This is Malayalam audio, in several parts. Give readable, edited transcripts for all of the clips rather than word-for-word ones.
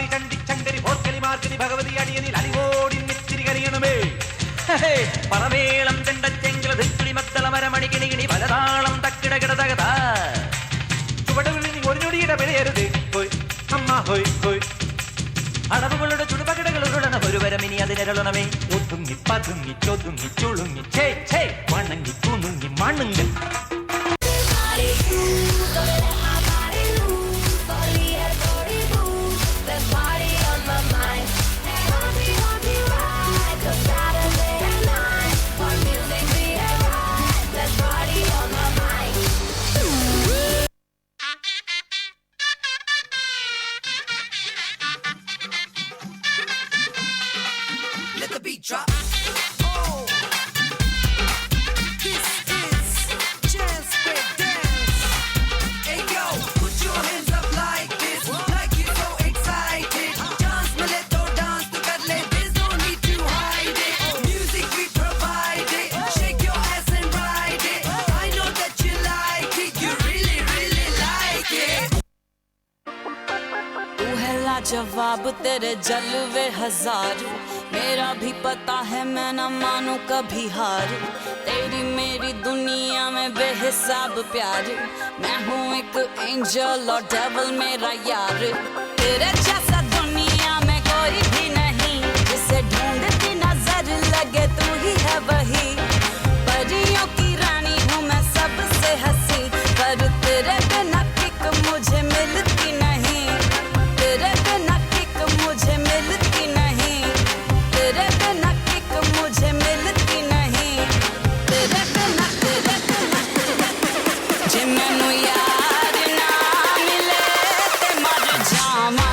പാർക്കലി ചണ്ടി ചങ്കരി പോർക്കലി മാർക്കലി ഭഗവതി അടിയനിൽ അലിവോടി നെച്ചിരി കരിയണമേ. പറമേളം ചെണ്ടച്ചെങ്കില ധിക്കിളി മത്തള മരമണി കിണികിണി പലതാളം തക്കിട കിടതകത ചുവടുകളിൽ ഒരു ഞൊടിയുടെ വിലയരുത് ഹോയ് അമ്മ ഹോയ് ഹോയ്. അടവുകളുടെ ചുടുപകടകൾ ഉരുളണ ഒരു വരമിനി അതിനിരളണമേ. ഒതുങ്ങി പതുങ്ങി ചൊതുങ്ങി ചുളുങ്ങി ചേ ചേ വണങ്ങി കുണുങ്ങി മണുങ്ങൽ. Drop. Oh, this is Jazz Break Dance. Hey yo, put your hands up like this, like you're so excited. Dance, Mileto, dance to Kadle, there's no need to hide it. Music we provide it, shake your ass and ride it. I know that you like it, you really, really like it. तू है लाजवाब तेरे जलवे हजार, मेरा भी पता है मैं न मानू कभी हार। तेरी मेरी दुनिया में बेहिसाब प्यार, मैं हूँ एक एंजल और डेविल मेरा यार। तेरे जैसा दुनिया में कोई भी नहीं, जिसे ढूंढती नजर लगे तू ही है वही। परियों की रानी हूँ मैं सबसे हंसी, पर तेरे बिना किक मुझे मिलती नहीं। तेरे बिना किक मुझे मिलती नहीं। तेरे बिना किक मुझे मिलती नहीं। तेरे बिना जे मैनू यार ना मिले ते मर जावां।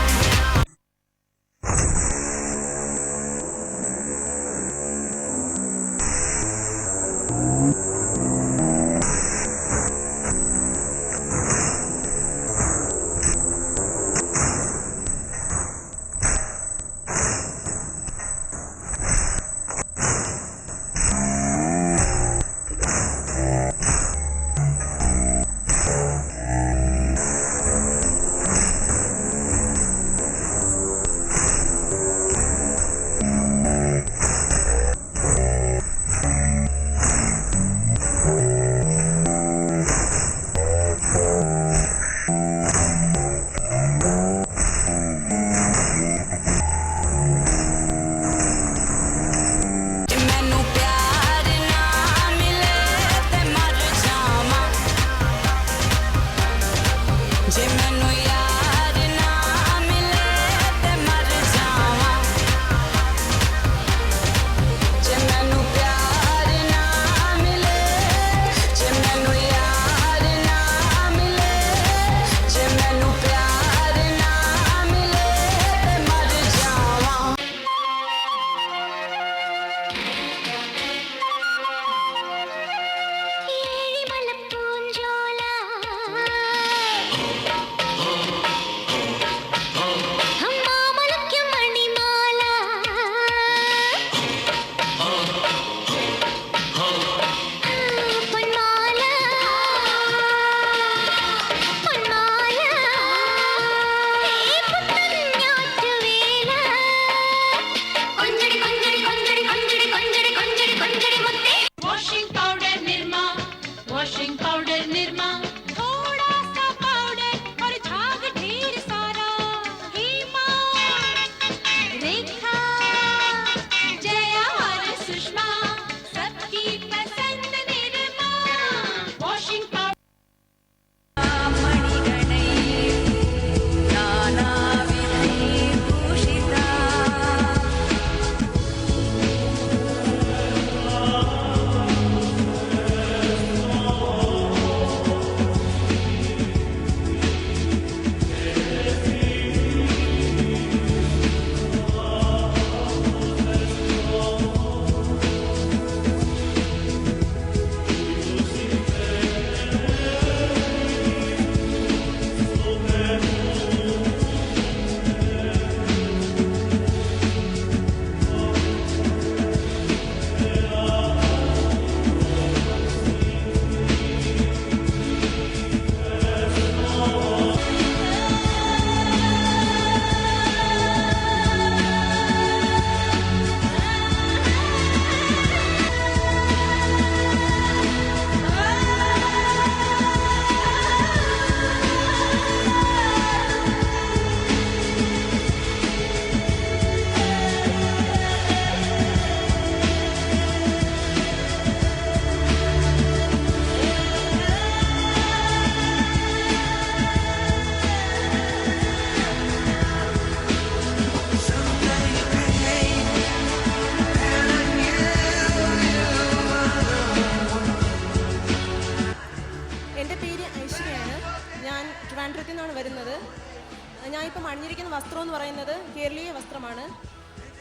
വസ്ത്രം എന്ന് പറയുന്നത് കേരളീയ വസ്ത്രമാണ്.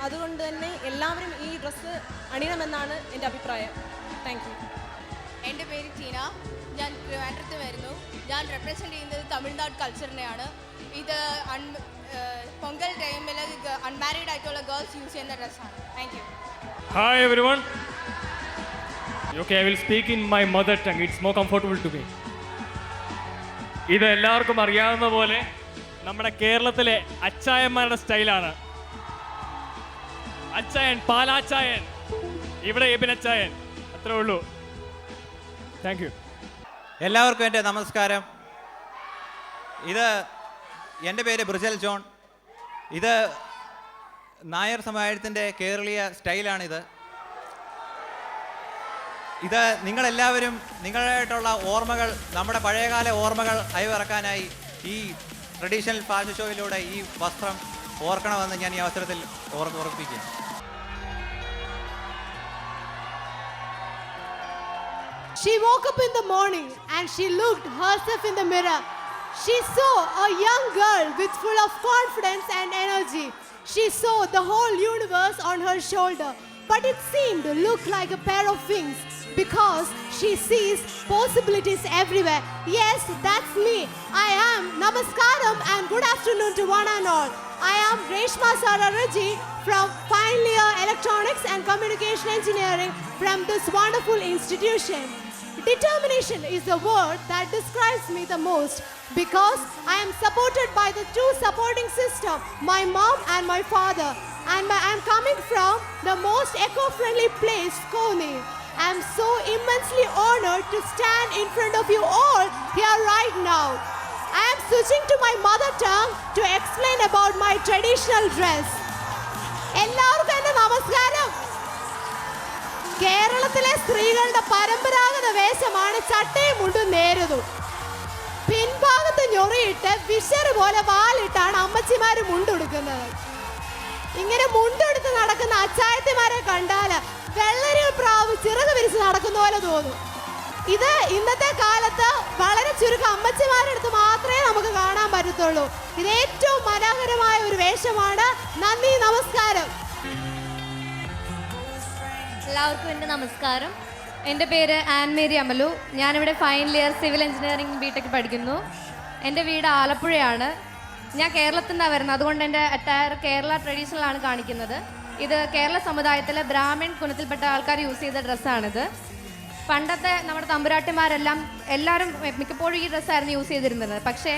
അതുകൊണ്ട് തന്നെ എല്ലാവരും ഈ ഡ്രസ്സ് അണിയണമെന്നാണ് എൻ്റെ അഭിപ്രായം. Thank you. എൻ്റെ പേര് ടീന. ഞാൻ ട്രിവാൻഡ്രത്ത് വരുന്നു. ഞാൻ റെപ്രസെൻ്റ് ചെയ്യുന്നത് തമിഴ്നാട് കൾച്ചറിനെയാണ്. ഇത് പൊങ്കൽ ടൈമിൽ അൺമാരീഡ് ആയിട്ടുള്ള ഗേൾസ് യൂസ് ചെയ്യുന്ന ഡ്രസ്സാണ്. Thank you. Hi everyone. Okay, I will speak in my mother tongue. It's more comfortable to me. ഇത് എല്ലാവർക്കും അറിയാവുന്ന പോലെ നമ്മുടെ കേരളത്തിലെ അച്ചായന്മാരുടെ സ്റ്റൈലാണ്. അച്ചായൻ, പാലാച്ചായൻ, ഇവിടെ എബിനച്ചായൻ, അത്രേ ഉള്ളൂ. Thank you. എല്ലാവർക്കും എൻ്റെ നമസ്കാരം. എൻ്റെ പേര് ബ്രിജൽ ജോൺ. ഇത് നായർ സമുദായത്തിൻ്റെ കേരളീയ സ്റ്റൈലാണിത്. നിങ്ങളെല്ലാവരും നിങ്ങളായിട്ടുള്ള ഓർമ്മകൾ, നമ്മുടെ പഴയകാല ഓർമ്മകൾ അയവിറക്കാനായി ഈ ട്രഡീഷണൽ ഫാഷൻ ഷോയിലൂടെ ഈ വസ്ത്രം ഓർക്കണമെന്ന് ഞാൻ ഈ അവസരത്തിൽ ഓർമ്മിപ്പിക്കുകയാണ്. She woke up in the morning and she looked herself in the mirror. She saw a young girl with full of confidence and energy. She saw the whole universe on her shoulder, but it seemed to look like a pair of wings because she sees possibilities everywhere. Yes, that's me. I am Namaskaram and good afternoon to one and all. I am Reshma Sararaji from Final Year Electronics and Communication Engineering from this wonderful institution. Determination is the word that describes me the most because I am supported by the two supporting system, my mom and my father, and I am coming from the most eco-friendly place, Koni. I am so immensely honored to stand in front of you all here right now. I am switching to my mother tongue to explain about my traditional dress. എല്ലാവർക്കും എൻ്റെ നമസ്കാരം. കേരളത്തിലെ സ്ത്രീകളുടെ പരമ്പരാഗത വേഷമാണ് ചട്ടയും മുണ്ടും നേരുതും. പിൻഭാഗത്ത് ഞൊറിയിട്ട് വിശറ് പോലെ വാലിട്ടാണ് അമ്മച്ചിമാര് മുണ്ടെടുക്കുന്നത്. ഇങ്ങനെ മുണ്ടെടുത്ത് നടക്കുന്ന അച്ചായത്തിമാരെ കണ്ടാൽ വെള്ളരി പ്രാവ് ചിറക് വിരിച്ച് നടക്കുന്ന പോലെ തോന്നും. ഇത് ഇന്നത്തെ കാലത്ത് വളരെ ചുരുക്കം അമ്മച്ചിമാരുടെ അടുത്ത് മാത്രമേ നമുക്ക് കാണാൻ പറ്റത്തുള്ളൂ. ഇത് ഏറ്റവും മനോഹരമായ ഒരു വേഷമാണ്. നന്ദി, നമസ്കാരം. എല്ലാവർക്കും എൻ്റെ നമസ്കാരം. എൻ്റെ പേര് ആൻ മേരി അമലു. ഞാനിവിടെ final year civil engineering BTech പഠിക്കുന്നു. എൻ്റെ വീട് ആലപ്പുഴയാണ്. ഞാൻ കേരളത്തിൽ നിന്നാണ് വരുന്നത്. അതുകൊണ്ട് എൻ്റെ അറ്റയർ കേരള ട്രഡീഷണലാണ് കാണിക്കുന്നത്. ഇത് കേരള സമുദായത്തിലെ ബ്രാഹ്മൺ കുലത്തിൽപ്പെട്ട ആൾക്കാർ യൂസ് ചെയ്ത ഡ്രസ്സാണിത്. പണ്ടത്തെ നമ്മുടെ തമ്പുരാട്ടിമാരെല്ലാം എല്ലാവരും മിക്കപ്പോഴും ഈ ഡ്രസ്സായിരുന്നു യൂസ് ചെയ്തിരുന്നത്. പക്ഷേ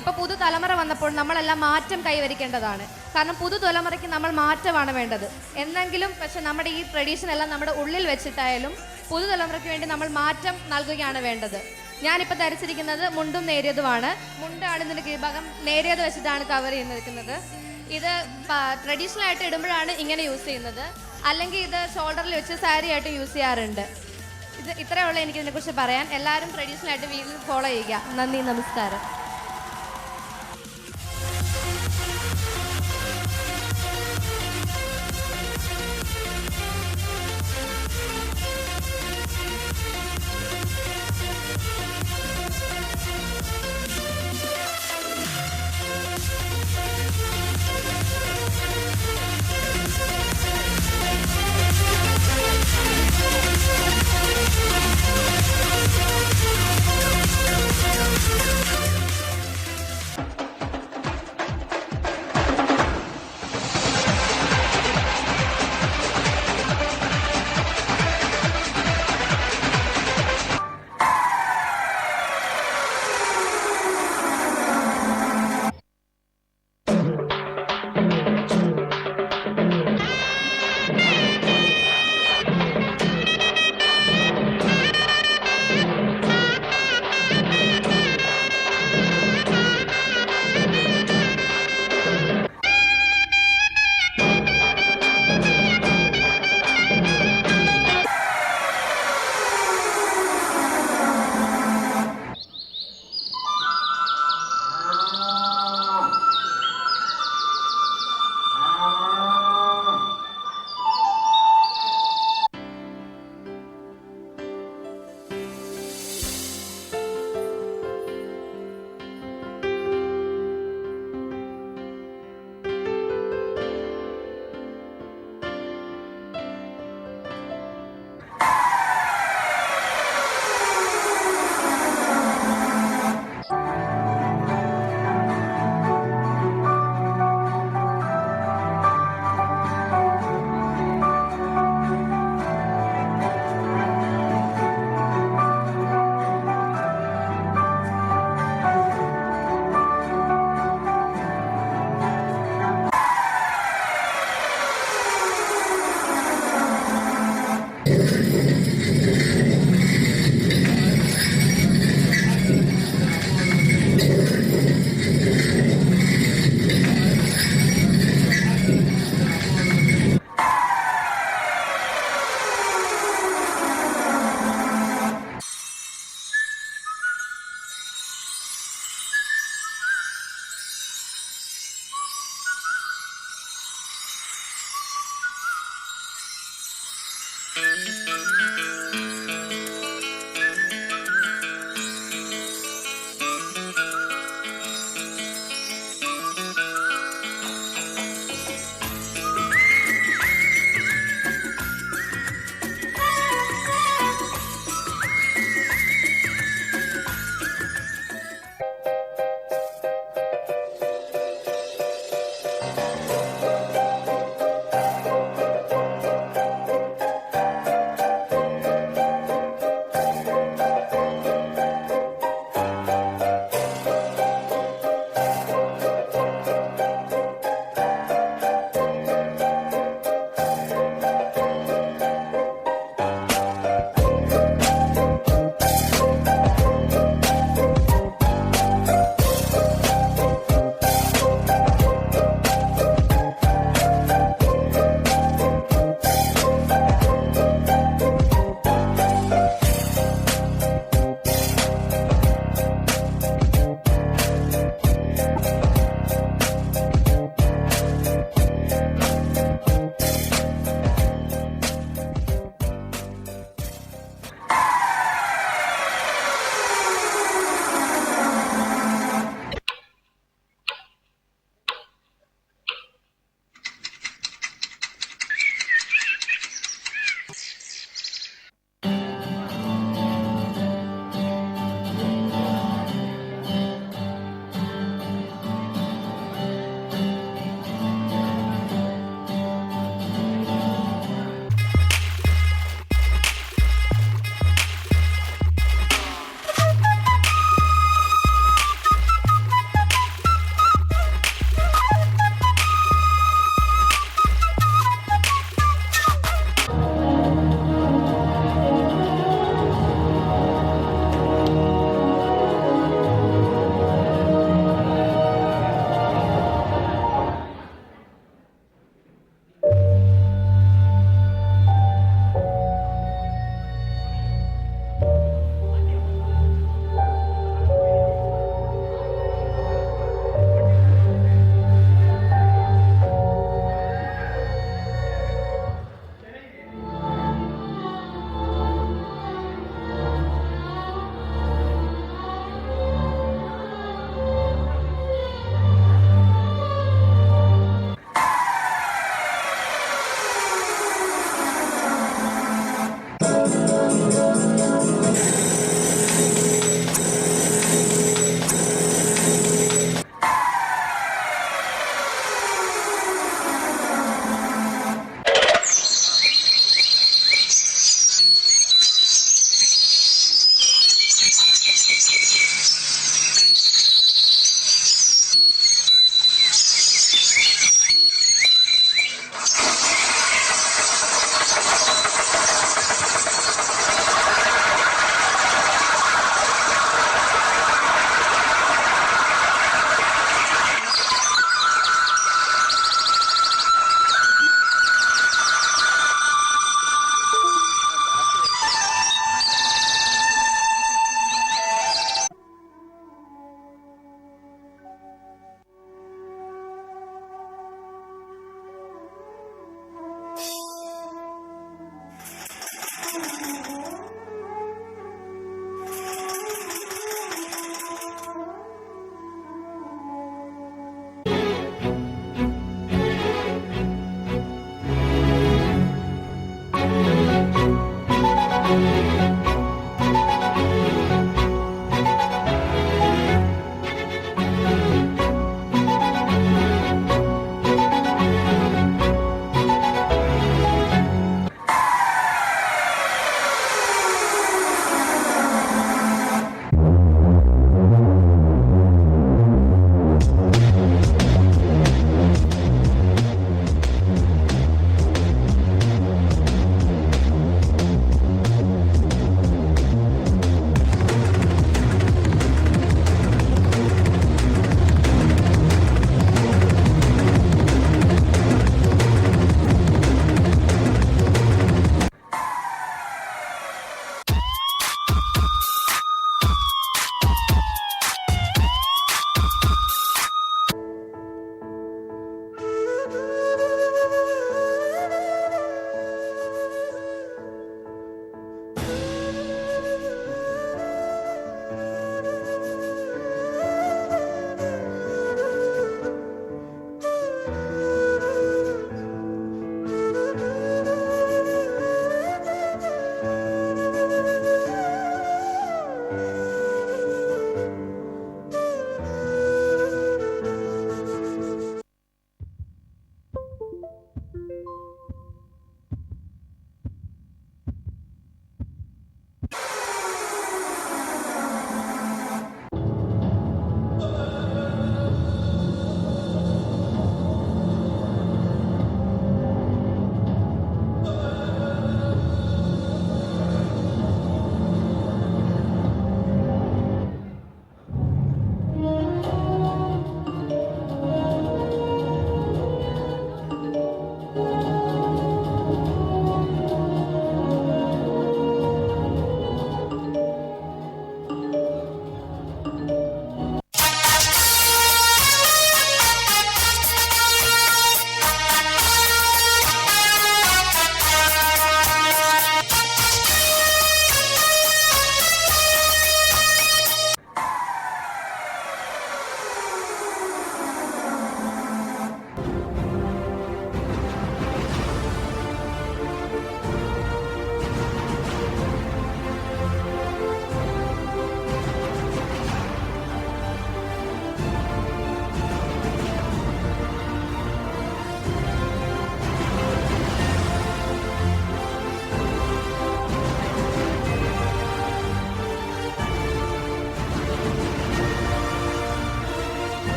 ഇപ്പോൾ പുതുതലമുറ വന്നപ്പോൾ നമ്മളെല്ലാം മാറ്റം കൈവരിക്കേണ്ടതാണ്. കാരണം പുതുതലമുറയ്ക്ക് നമ്മൾ മാറ്റമാണ് വേണ്ടത്. എന്നെങ്കിലും പക്ഷെ നമ്മുടെ ഈ ട്രഡീഷൻ എല്ലാം നമ്മുടെ ഉള്ളിൽ വെച്ചിട്ടായാലും പുതുതലമുറയ്ക്ക് വേണ്ടി നമ്മൾ മാറ്റം നൽകുകയാണ് വേണ്ടത്. ഞാനിപ്പോൾ ധരിച്ചിരിക്കുന്നത് മുണ്ടും നേരിയതുമാണ്. മുണ്ടാണ് ഇതിൻ്റെ കീഴ്ഭാഗം, നേരിയത് വെച്ചിട്ടാണ് കവർ ചെയ്യുന്നിരിക്കുന്നത്. ഇത് ട്രഡീഷണൽ ആയിട്ട് ഇടുമ്പോഴാണ് ഇങ്ങനെ യൂസ് ചെയ്യുന്നത്. അല്ലെങ്കിൽ ഇത് ഷോൾഡറിൽ വെച്ച് സാരി ആയിട്ട് യൂസ് ചെയ്യാറുണ്ട്. ഇത് ഇത്രയുള്ള എനിക്ക് ഇതിനെക്കുറിച്ച് പറയാൻ. എല്ലാവരും ട്രഡീഷണൽ ആയിട്ട് വീട്ടിൽ ഫോളോ ചെയ്യുക. നന്ദി, നമസ്കാരം.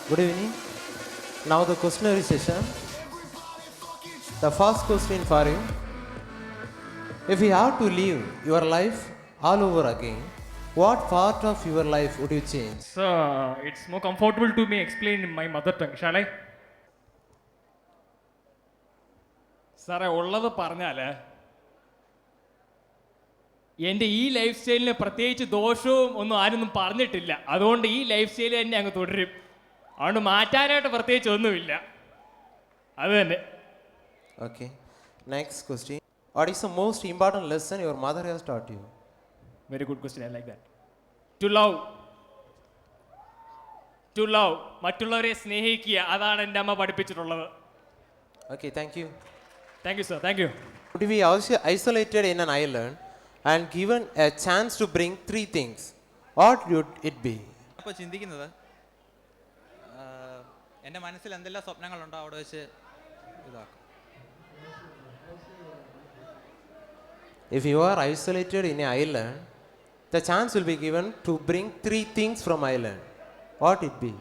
Good evening. Now the questionnaire session. The first question for you. If you have to live your life all over again, what part of your life would you change? So, it's more comfortable to me explain in my mother tongue. Shall I? സാറേ ഉള്ളത് പറഞ്ഞാൽ എൻ്റെ ഈ ലൈഫ് സ്റ്റൈലിന് പ്രത്യേകിച്ച് ദോഷവും ഒന്നും ആരൊന്നും പറഞ്ഞിട്ടില്ല. അതുകൊണ്ട് ഈ ലൈഫ് സ്റ്റൈൽ തന്നെ അങ്ങ് തുടരും. അതുകൊണ്ട് മാറ്റാനായിട്ട് പ്രത്യേകിച്ച് ഒന്നുമില്ല. അത് തന്നെ. Okay. Next question. What is the most important lesson your mother has taught you? Very good question. I like that. To love. To love. മറ്റുള്ളവരെ സ്നേഹിക്കുക. അതാണ് എൻ്റെ അമ്മ പഠിപ്പിച്ചിട്ടുള്ളത്. Okay, thank you. Thank you, sir. Thank you. Would you be isolated in an island and given a chance to bring 3 things? What would it be? അപ്പോൾ ചിന്തിക്കുന്നത് എൻ്റെ മനസ്സിൽ എന്തെല്ലാം സ്വപ്നങ്ങളുണ്ടോ അവിടെ വെച്ച് ഇതാക്കും. If you are isolated in an island, the chance will be given to bring 3 things from island. What it be?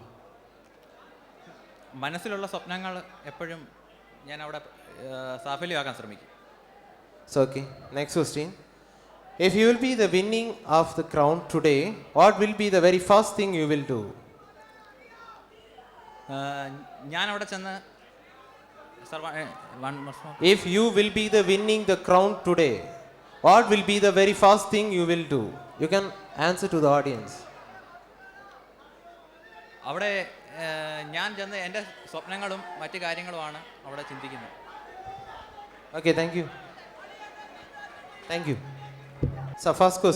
മനസ്സിലുള്ള സ്വപ്നങ്ങൾ എപ്പോഴും ഞാൻ അവിടെ സാഫല്യമാക്കാൻ ശ്രമിക്കും. So, okay. Next question. If you will be the winning of the crown today, what will be the very first thing you will do? ഞാൻ അവിടെ ചെന്ന് If you will be the winning the crown today, what will be the very first thing you will do? You can answer to the audience. അവിടെ ഞാൻ ചെന്ന് എൻ്റെ സ്വപ്നങ്ങളും മറ്റു കാര്യങ്ങളുമാണ് അവിടെ ചിന്തിക്കുന്നത്. Okay, thank you. Thank you. So, first question.